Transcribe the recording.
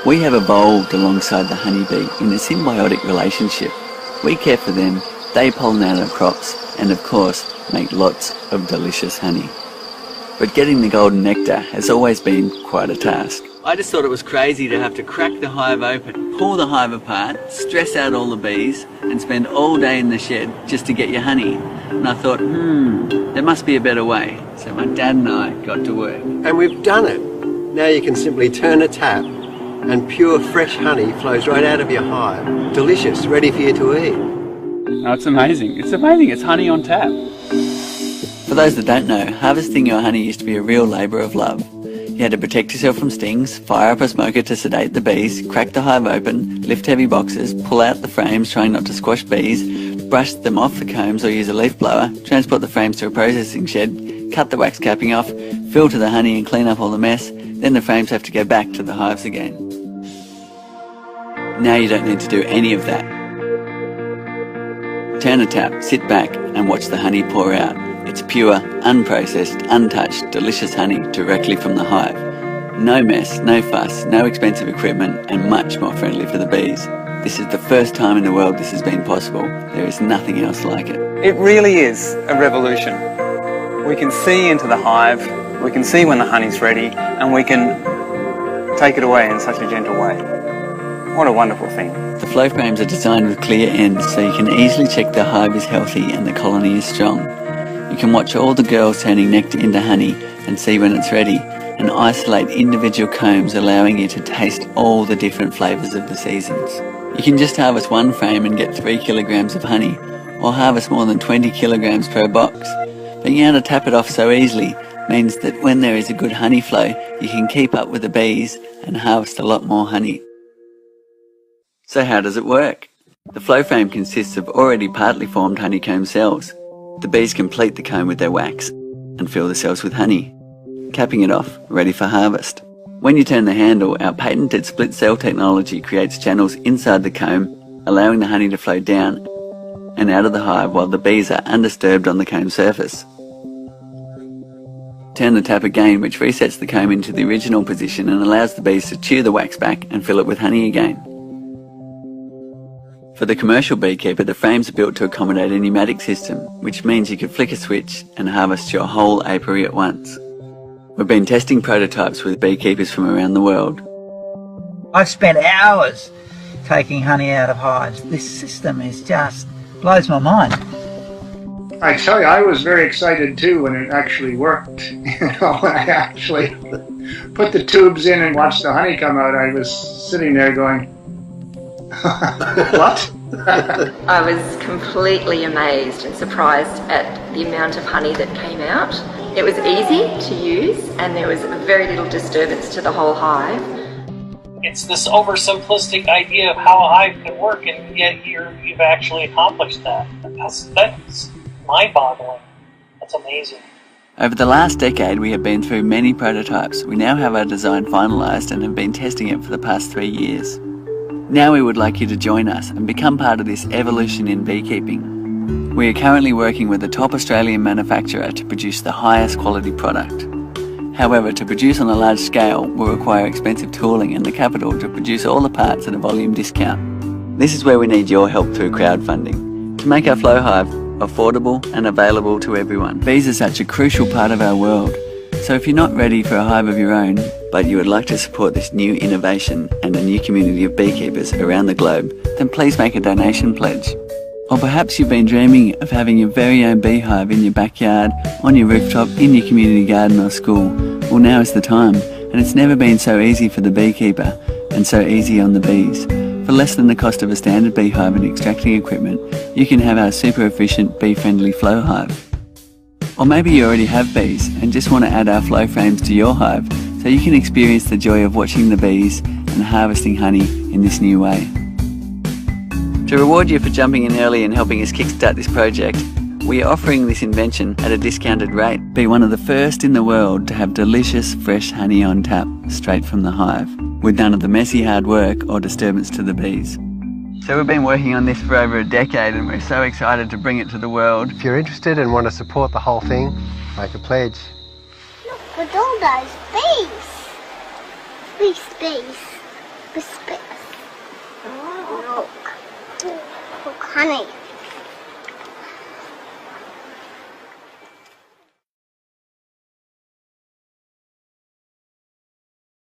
We have evolved alongside the honeybee in a symbiotic relationship. We care for them, they pollinate our crops, and of course, make lots of delicious honey. But getting the golden nectar has always been quite a task. I just thought it was crazy to have to crack the hive open, pull the hive apart, stress out all the bees, and spend all day in the shed just to get your honey. And I thought, there must be a better way. So my dad and I got to work. And we've done it. Now you can simply turn a tap and pure fresh honey flows right out of your hive. Delicious, ready for you to eat. Oh, it's amazing. It's amazing. It's honey on tap. For those that don't know, harvesting your honey used to be a real labour of love. You had to protect yourself from stings, fire up a smoker to sedate the bees, crack the hive open, lift heavy boxes, pull out the frames trying not to squash bees, brush them off the combs or use a leaf blower, transport the frames to a processing shed, cut the wax capping off, filter the honey and clean up all the mess, then the frames have to go back to the hives again. Now you don't need to do any of that. Turn a tap, sit back and watch the honey pour out. It's pure, unprocessed, untouched, delicious honey directly from the hive. No mess, no fuss, no expensive equipment, and much more friendly for the bees. This is the first time in the world this has been possible. There is nothing else like it. It really is a revolution. We can see into the hive, we can see when the honey's ready, and we can take it away in such a gentle way. What a wonderful thing. The flow frames are designed with clear ends so you can easily check the hive is healthy and the colony is strong. You can watch all the girls turning nectar into honey and see when it's ready, and isolate individual combs allowing you to taste all the different flavours of the seasons. You can just harvest one frame and get 3 kilograms of honey, or harvest more than 20 kilograms per box. Being able to tap it off so easily means that when there is a good honey flow, you can keep up with the bees and harvest a lot more honey. So how does it work? The flow frame consists of already partly formed honeycomb cells. The bees complete the comb with their wax and fill the cells with honey, capping it off, ready for harvest. When you turn the handle, our patented split cell technology creates channels inside the comb, allowing the honey to flow down and out of the hive while the bees are undisturbed on the comb surface. Turn the tap again, which resets the comb into the original position and allows the bees to chew the wax back and fill it with honey again. For the commercial beekeeper, the frames are built to accommodate a pneumatic system, which means you can flick a switch and harvest your whole apiary at once. We've been testing prototypes with beekeepers from around the world. I've spent hours taking honey out of hives. This system is just blows my mind. I tell you, I was very excited too when it actually worked. When I actually put the tubes in and watched the honey come out, I was sitting there going, what? I was completely amazed and surprised at the amount of honey that came out. It was easy to use and there was very little disturbance to the whole hive. It's this oversimplistic idea of how a hive can work, and yet you've actually accomplished that. That's mind-boggling. That's amazing. Over the last decade, we have been through many prototypes. We now have our design finalised and have been testing it for the past 3 years. Now we would like you to join us and become part of this evolution in beekeeping. We are currently working with a top Australian manufacturer to produce the highest quality product. However, to produce on a large scale will require expensive tooling and the capital to produce all the parts at a volume discount. This is where we need your help through crowdfunding to make our flow hive affordable and available to everyone. Bees are such a crucial part of our world, so if you're not ready for a hive of your own, but you would like to support this new innovation and a new community of beekeepers around the globe, then please make a donation pledge. Or perhaps you've been dreaming of having your very own beehive in your backyard, on your rooftop, in your community garden or school. Well, now is the time, and it's never been so easy for the beekeeper and so easy on the bees. For less than the cost of a standard beehive and extracting equipment, you can have our super efficient bee-friendly flow hive. Or maybe you already have bees and just want to add our flow frames to your hive so you can experience the joy of watching the bees and harvesting honey in this new way. To reward you for jumping in early and helping us kickstart this project, we are offering this invention at a discounted rate. Be one of the first in the world to have delicious fresh honey on tap straight from the hive, with none of the messy hard work or disturbance to the bees. So we've been working on this for over a decade and we're so excited to bring it to the world. If you're interested and want to support the whole thing, make a pledge. Look at all those bees. Bees. Biscuits. Milk. Honey.